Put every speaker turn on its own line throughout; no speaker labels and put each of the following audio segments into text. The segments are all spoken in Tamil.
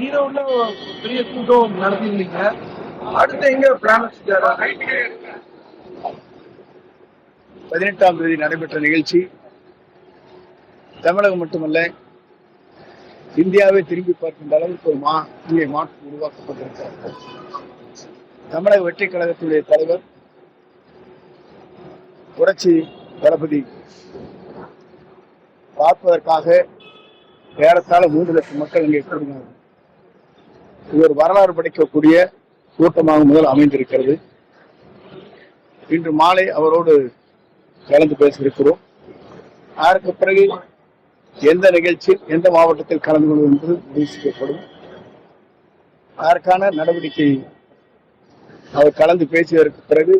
ஈரோடுல பெரிய கூட்டம் நடத்திருந்தீங்க. அடுத்து எங்க பிளான் வச்சிருக்காரு?
18ஆம் தேதி நடைபெற்ற நிகழ்ச்சி தமிழகம் மட்டுமல்ல இந்தியாவை திரும்பி பார்க்கின்ற அளவுக்கு ஒரு இங்கே மாற்றம் உருவாக்கப்பட்டிருக்கிறது. தமிழக வெற்றி கழகத்துடைய தலைவர் புரட்சி தளபதி பார்ப்பதற்காக ஏறத்தாழ 3 லட்சம் மக்கள் இங்கே கூடினார்கள். இது ஒரு வரலாறு படைக்கக்கூடிய கூட்டமாக முதல் அமைந்திருக்கிறது. இன்று மாலை அவரோடு கலந்து பேசியிருக்கிறோம். அதற்கு பிறகு எந்த நிகழ்ச்சி எந்த மாவட்டத்தில் கலந்து கொள்வது என்பது முடிவு செய்யப்படும். அதற்கான நடவடிக்கை அவர் கலந்து பேசியதற்கு பிறகு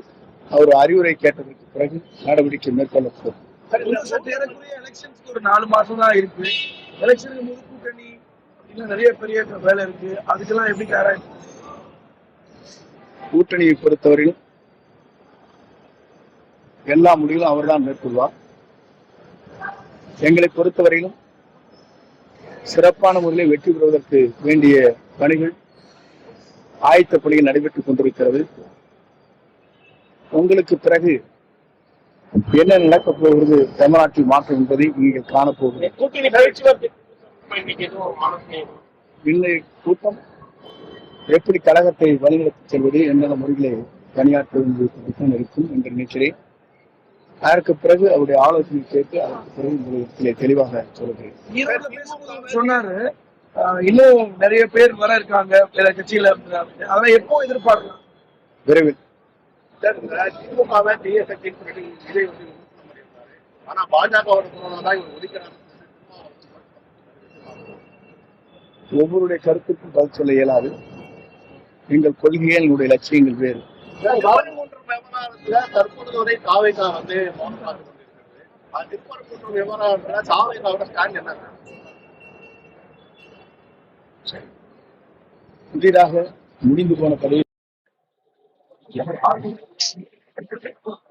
அவர் அறிவுரை கேட்டதற்கு பிறகு நடவடிக்கை மேற்கொள்ளப்படும்.
ஒரு 4 மாசம் தான் இருக்கு. எலெக்ஷனுக்கு போது கூட்டணி நிறைய பெரிய வேலை இருக்கு. அதுக்கெல்லாம் எப்படி
கூட்டணியை பொறுத்தவரையிலும் எல்லா முடிவுகளும் அவர்தான் மேற்கொள்வார். எங்களை பொறுத்தவரையிலும் சிறப்பான முறையில் வெற்றி பெறுவதற்கு வேண்டிய பணிகள் ஆயத்த பணிகள் நடைபெற்றுக் கொண்டிருக்கிறது. உங்களுக்கு பிறகு என்ன நடக்கப் போகிறது தமிழ்நாட்டில் மாற்றம் என்பதை நீங்கள் காணப்போகிறது. இன்றைய கூட்டம் எப்படி கழகத்தை வழிநடத்தி செல்வது என்னென்ன முறைகளை பணியாற்றுவது இருக்கும் என்று நினைக்கிறேன். அதற்கு பிறகு அவருடைய ஆலோசனை கேட்டு அதற்கு பிறகு தெளிவாக சொல்லுகிறேன்.
சொன்னாரு இன்னும் நிறைய பேர் வர இருக்காங்க வேற கட்சியில. அதெல்லாம் எப்போ எதிர்பார்க்கலாம்?
விரைவில்.
ஆனா பாஜக
ஒவ்வொருடைய கருத்துக்கும் பதில் சொல்ல இயலாது. எங்கள் கொள்கைகள் எங்களுடைய லட்சியங்கள் வேறு.
தற்பொழுது வரை தாவேகா மௌனம் காத்து கொண்டிருக்கிறது. திருப்பரங்குன்றம் விவகாரத்துல தாவேகாவோட ஸ்டாண்ட் என்ன?
புதிதாக முடிந்து போன பதவி